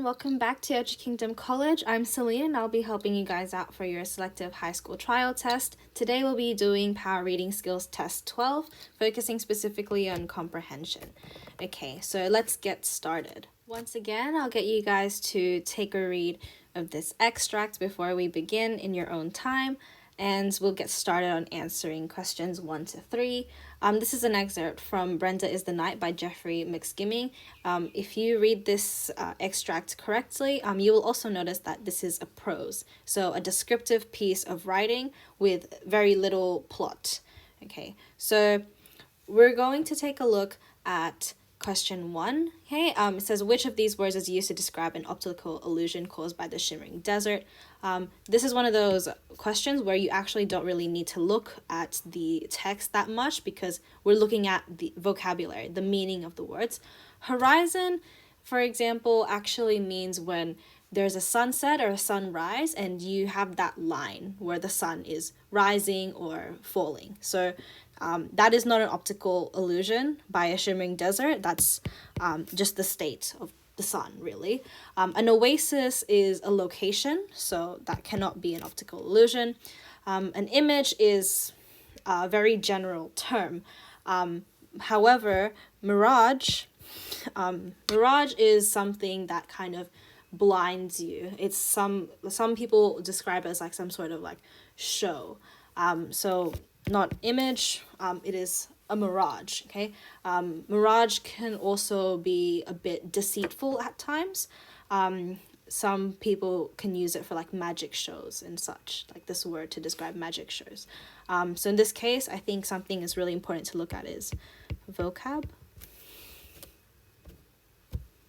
everyone, welcome back to Kingdom College. I'm Celine and I'll be helping you guys out for your selective high school trial test. Today we'll be doing Power Reading Skills Test 12, focusing specifically on comprehension. Okay, so let's get started. Once again, I'll get you guys to take a read of this extract before we begin in your own time, and we'll get started on answering questions 1 to 3. This is an excerpt from Brenda is the Night by Jeffrey McSkimming. If you read this extract correctly, you will also notice that this is a prose, so a descriptive piece of writing with very little plot. Okay, so we're going to take a look at question 1. Okay, it says, which of these words is used to describe an optical illusion caused by the shimmering desert? This is one of those questions where you actually don't really need to look at the text that much because we're looking at the vocabulary, the meaning of the words. Horizon, for example, actually means when there's a sunset or a sunrise and you have that line where the sun is rising or falling. So that is not an optical illusion by a shimmering desert. That's just the state of the sun, really. An oasis is a location, so that cannot be an optical illusion. An image is a very general term. However, mirage is something that kind of blinds you. It's some people describe it as like some sort of like show. So not image, it is a mirage, okay? Mirage can also be a bit deceitful at times. Some people can use it for like magic shows and such, like this word to describe magic shows. So in this case, I think something is really important to look at is vocab.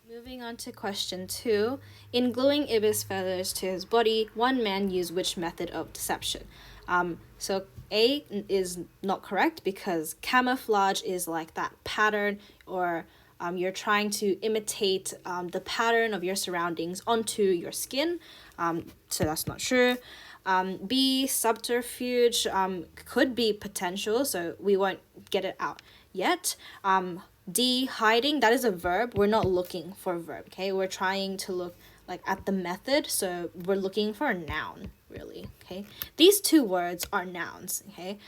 Moving on to question 2. In gluing ibis feathers to his body, one man used which method of deception? So A is not correct because camouflage is like that pattern, or you're trying to imitate the pattern of your surroundings onto your skin. So that's not true. B, subterfuge could be potential, so we won't get it out yet. D, hiding, that is a verb. We're not looking for a verb, okay? We're trying to look like at the method, so we're looking for a noun, really, okay? These two words are nouns, okay?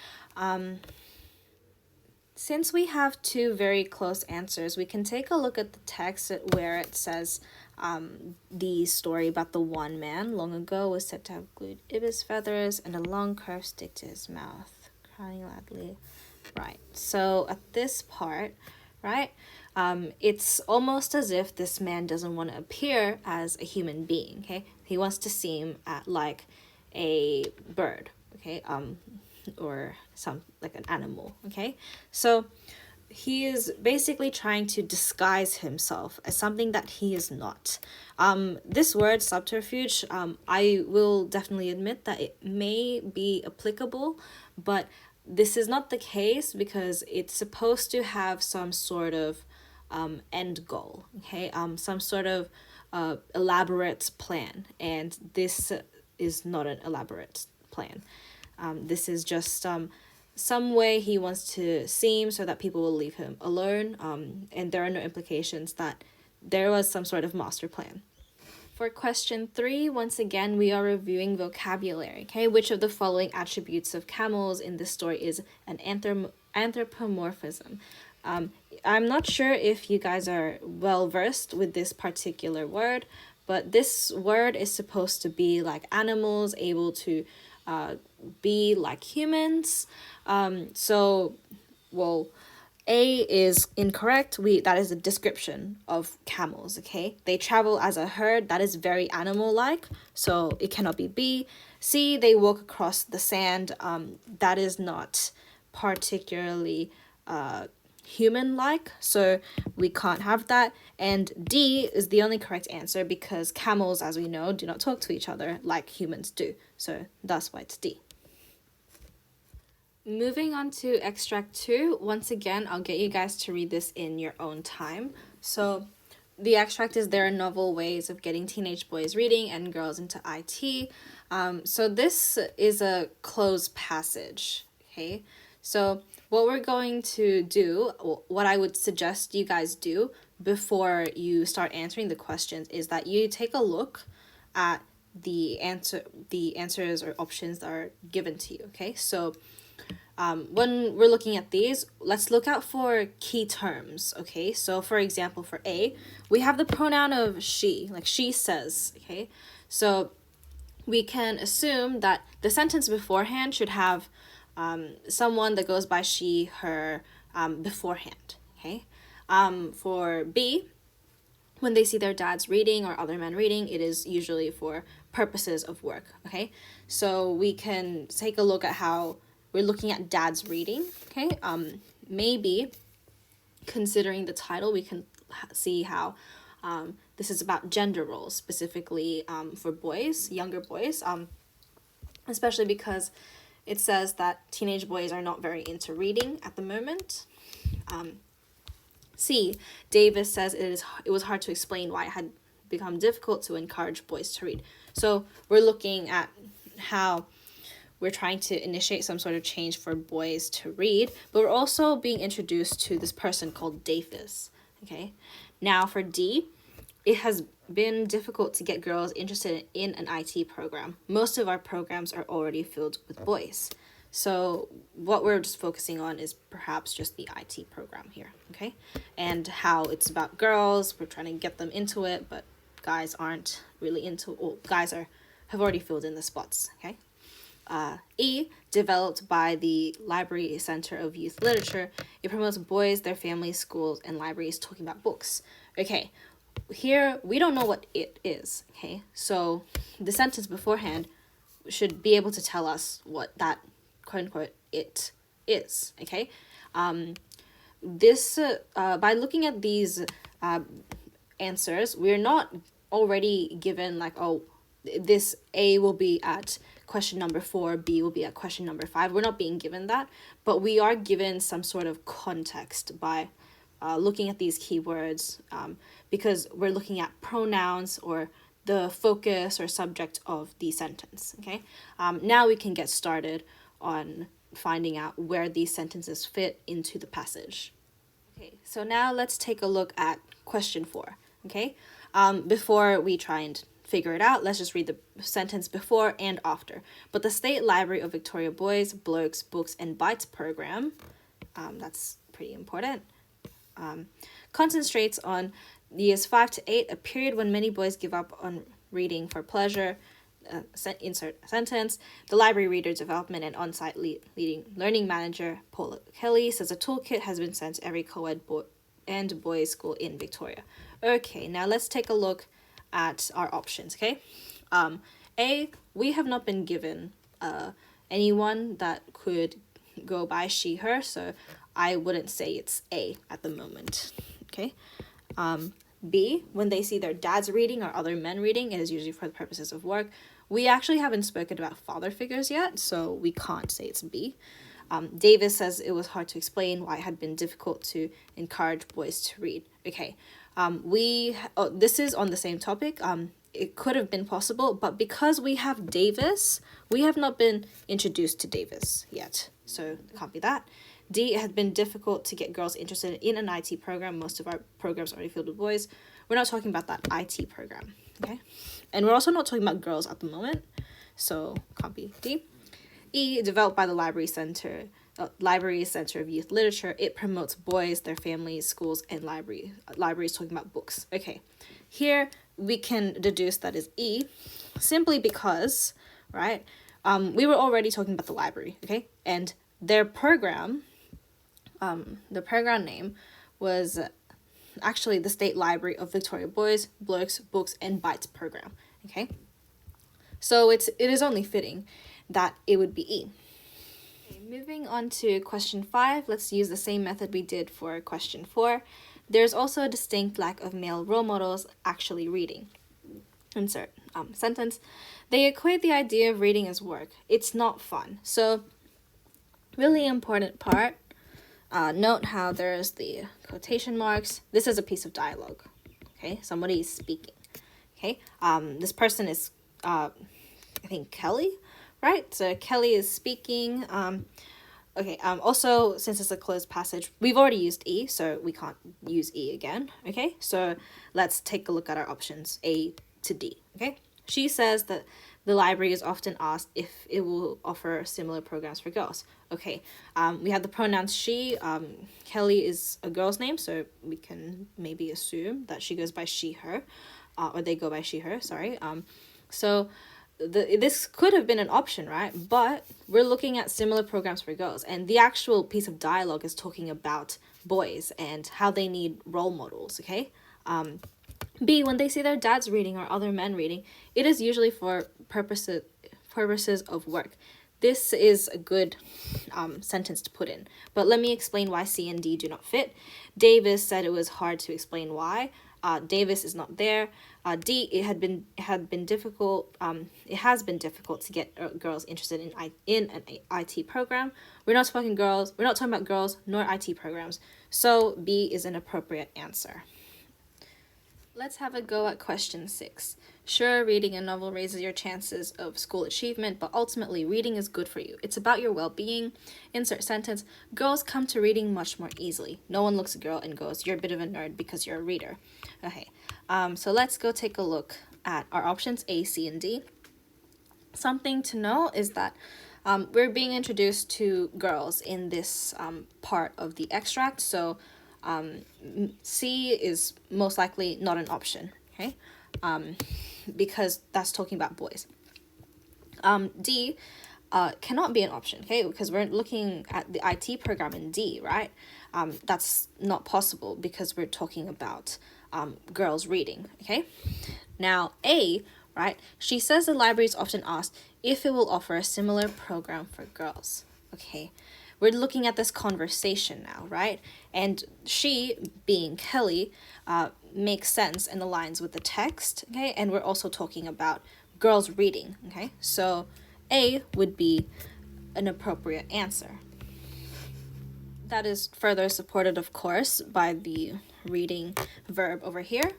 Since we have two very close answers, we can take a look at the text where it says the story about the one man long ago was said to have glued ibis feathers and a long curved stick to his mouth, crying loudly. Right, so at this part, right, it's almost as if this man doesn't want to appear as a human being, okay? He wants to seem like a bird, okay, or some like an animal, okay? So he is basically trying to disguise himself as something that he is not. This word subterfuge, I will definitely admit that it may be applicable, but this is not the case because it's supposed to have some sort of end goal, okay? Some sort of elaborate plan, and this is not an elaborate plan. This is just some way he wants to seem so that people will leave him alone, and there are no implications that there was some sort of master plan. For question 3, once again, we are reviewing vocabulary, okay? Which of the following attributes of camels in this story is an anthropomorphism? I'm not sure if you guys are well versed with this particular word, but this word is supposed to be like animals able to be like humans. A is incorrect. That is a description of camels, okay? They travel as a herd. That is very animal-like, so it cannot be B. C, they walk across the sand. That is not particularly human-like, so we can't have that. And D is the only correct answer because camels, as we know, do not talk to each other like humans do. So that's why it's D. Moving on to extract 2, once again, I'll get you guys to read this in your own time. So the extract is there are novel ways of getting teenage boys reading and girls into IT. So this is a closed passage, okay? So what we're going to do, what I would suggest you guys do before you start answering the questions is that you take a look at the answers or options that are given to you. Okay, so when we're looking at these, let's look out for key terms. Okay, so for example, for A, we have the pronoun of she, like she says. Okay, so we can assume that the sentence beforehand should have someone that goes by she, her, beforehand. Okay, for B, when they see their dads reading or other men reading, it is usually for purposes of work. Okay, so we can take a look at how we're looking at dads reading. Okay, maybe considering the title, we can see how this is about gender roles, specifically for boys, younger boys, especially because it says that teenage boys are not very into reading at the moment. C, Davis says it was hard to explain why it had become difficult to encourage boys to read. So we're looking at how we're trying to initiate some sort of change for boys to read, but we're also being introduced to this person called Davis. Okay, now for D, it has been difficult to get girls interested in an IT program. Most of our programs are already filled with boys. So what we're just focusing on is perhaps just the IT program here, okay? And how it's about girls, we're trying to get them into it, but guys aren't really into, well, have already filled in the spots, okay? E, developed by the Library Center of Youth Literature, it promotes boys, their families, schools, and libraries talking about books. Okay, here we don't know what it is, okay? So the sentence beforehand should be able to tell us what that quote-unquote it is, okay? By looking at these answers, we're not already given like, oh, this A will be at question number 4, B will be at question number 5. We're not being given that, but we are given some sort of context by looking at these keywords, because we're looking at pronouns or the focus or subject of the sentence, okay? Now we can get started on finding out where these sentences fit into the passage. Okay, so now let's take a look at question 4, okay? Before we try and figure it out, let's just read the sentence before and after. But the State Library of Victoria Boys, Blokes, Books and Bites program, that's pretty important, concentrates on years 5 to 8, a period when many boys give up on reading for pleasure. Insert sentence. The library reader development and on-site leading learning manager Paula Kelly says a toolkit has been sent to every co-ed and boys school in Victoria. Okay, now let's take a look at our options, okay? A, we have not been given anyone that could go by she, her, so I wouldn't say it's A at the moment, okay? B, when they see their dads reading or other men reading, it is usually for the purposes of work. We actually haven't spoken about father figures yet, so we can't say it's B. Davis says it was hard to explain why it had been difficult to encourage boys to read. Okay, this is on the same topic. It could have been possible, but because we have Davis, we have not been introduced to Davis yet, so it can't be that. D, it has been difficult to get girls interested in an IT program. Most of our programs are already filled with boys. We're not talking about that IT program, okay? And we're also not talking about girls at the moment, so can't be D. E, developed by the Library Center of Youth Literature, it promotes boys, their families, schools, and libraries talking about books. Okay, here we can deduce that is E, simply because, right, we were already talking about the library, okay? And their program, the program name was actually the State Library of Victoria Boys, Blokes, Books, and Bites program, okay? So it is only fitting that it would be E. Okay, moving on to question 5, let's use the same method we did for question 4. There's also a distinct lack of male role models actually reading. Insert sentence. They equate the idea of reading as work. It's not fun. So really important part, note how there's the quotation marks. This is a piece of dialogue, okay? Somebody is speaking, okay? This person is, I think, Kelly, right? So Kelly is speaking. Okay, also, since it's a closed passage, we've already used E, so we can't use E again, okay? So let's take a look at our options, A to D, okay? She says that the library is often asked if it will offer similar programs for girls. Okay, we have the pronouns she. Kelly is a girl's name, so we can maybe assume that she goes by she, her, or they go by she, her, sorry. So this could have been an option, right? But we're looking at similar programs for girls, and the actual piece of dialogue is talking about boys and how they need role models, okay? B, when they see their dads reading or other men reading, it is usually for purposes of work. This is a good sentence to put in, but let me explain why C and D do not fit. Davis said it was hard to explain why. Davis is not there. D, it had been difficult. It has been difficult to get girls interested in an IT program. We're not talking girls. We're not talking about girls nor IT programs. So B is an appropriate answer. Let's have a go at question 6. Sure, reading a novel raises your chances of school achievement, but ultimately reading is good for you. It's about your well-being. Insert sentence. Girls come to reading much more easily. No one looks at a girl and goes, you're a bit of a nerd because you're a reader. Okay, so let's go take a look at our options A, C, and D. Something to know is that we're being introduced to girls in this part of the extract, so C is most likely not an option, okay? Because that's talking about boys. D cannot be an option, okay? Because we're looking at the IT program in D, right? That's not possible because we're talking about girls reading, okay? Now, A, right? She says the library is often asked if it will offer a similar program for girls, okay? We're looking at this conversation now, right? And she, being Kelly, makes sense and aligns with the text, okay? And we're also talking about girls reading, okay? So A would be an appropriate answer. That is further supported, of course, by the reading verb over here.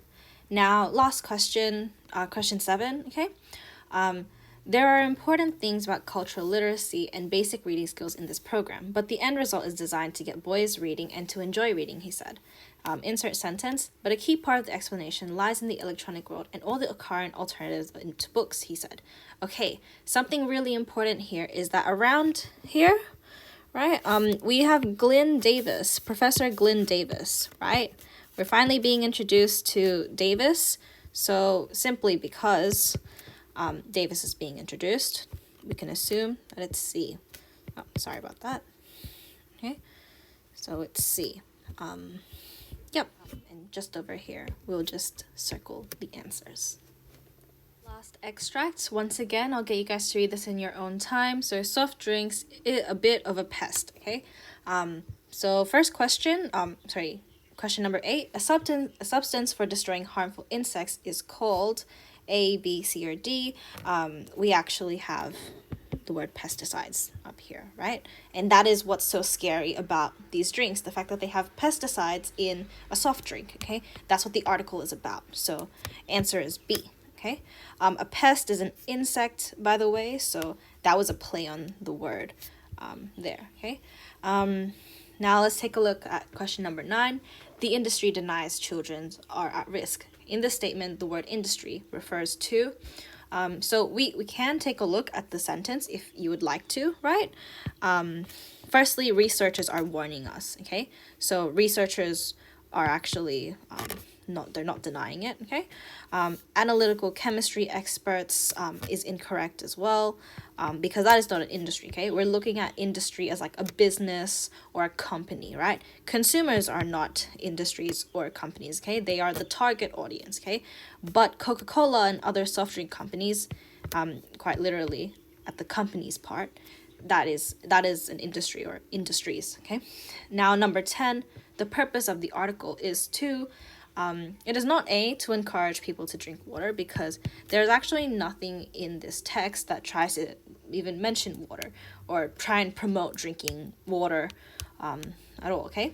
Now, last question, question 7, okay? There are important things about cultural literacy and basic reading skills in this program, but the end result is designed to get boys reading and to enjoy reading, he said. Insert sentence, but a key part of the explanation lies in the electronic world and all the current alternatives to books, he said. Okay, something really important here is that around here, right, we have Glyn Davis, Professor Glyn Davis, right? We're finally being introduced to Davis, so simply because Davis is being introduced, we can assume that it's C. Oh, sorry about that. Okay, so it's C. Yep, and just over here, we'll just circle the answers. Last extracts. Once again, I'll get you guys to read this in your own time. So soft drinks, a bit of a pest, okay? So first question, question number 8. A substance for destroying harmful insects is called A, B, C, or D. We actually have the word pesticides up here, right? And that is what's so scary about these drinks, the fact that they have pesticides in a soft drink, okay? That's what the article is about. So answer is B, okay? A pest is an insect, by the way, so that was a play on the word there, okay? Now let's take a look at question number 9. The industry denies children are at risk. In this statement, the word industry refers to. So we can take a look at the sentence if you would like to, right? Firstly, researchers are warning us, okay? So researchers are actually they're not denying it, okay? Analytical chemistry experts is incorrect as well, because that is not an industry, okay? We're looking at industry as like a business or a company, right? Consumers are not industries or companies, okay? They are the target audience, okay? But Coca-Cola and other soft drink companies, quite literally at the company's part, that is an industry or industries, okay? Now, number 10, the purpose of the article is to it is not to encourage people to drink water, because there's actually nothing in this text that tries to even mention water or try and promote drinking water at all, okay?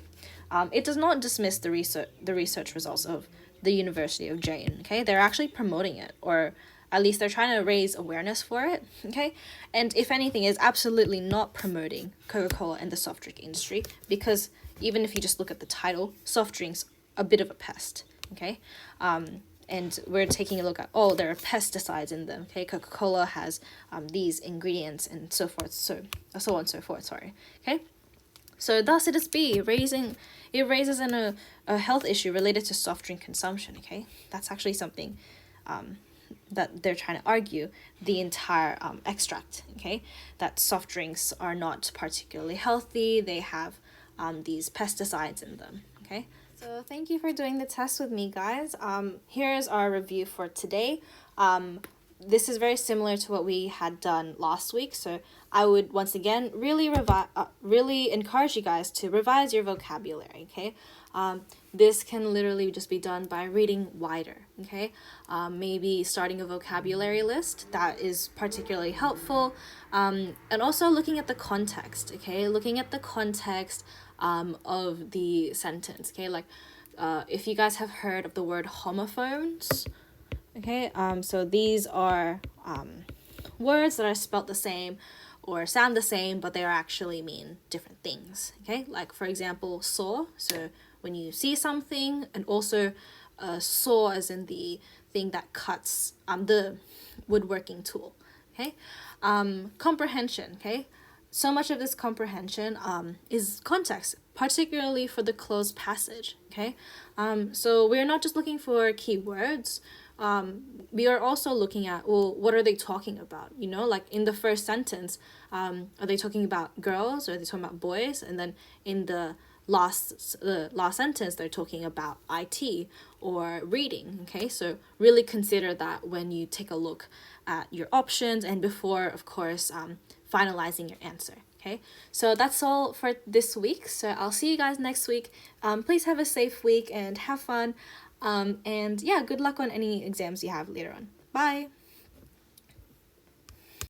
It does not dismiss the research results of the University of Jane, okay? They're actually promoting it or at least they're trying to raise awareness for it, okay? And if anything, is absolutely not promoting Coca-Cola and the soft drink industry, because even if you just look at the title, soft drinks, a bit of a pest, okay? And we're taking a look at, oh, there are pesticides in them, okay? Coca-Cola has these ingredients and so forth, so on and so forth, sorry, okay? So thus it raises a health issue related to soft drink consumption, okay? That's actually something that they're trying to argue, the entire extract, okay? That soft drinks are not particularly healthy, they have these pesticides in them, okay? So thank you for doing the test with me, guys. Here's our review for today. This is very similar to what we had done last week, so I would once again really encourage you guys to revise your vocabulary, okay? This can literally just be done by reading wider, okay? Maybe starting a vocabulary list that is particularly helpful, and also looking at the context, okay? Looking at the context of the sentence, okay? Like, if you guys have heard of the word homophones, okay, so these are words that are spelt the same or sound the same, but they actually mean different things, okay? Like, for example, saw, so when you see something, and also saw as in the thing that cuts, the woodworking tool, okay? Comprehension, okay? So much of this comprehension is context, particularly for the closed passage, okay? So we're not just looking for keywords, we are also looking at, well, what are they talking about? You know, like in the first sentence, are they talking about girls, or are they talking about boys? And then in the last sentence, they're talking about IT or reading, okay? So really consider that when you take a look at your options and before, of course, finalizing your answer, okay? So that's all for this week. So I'll see you guys next week. Please have a safe week and have fun. And yeah, good luck on any exams you have later on. Bye!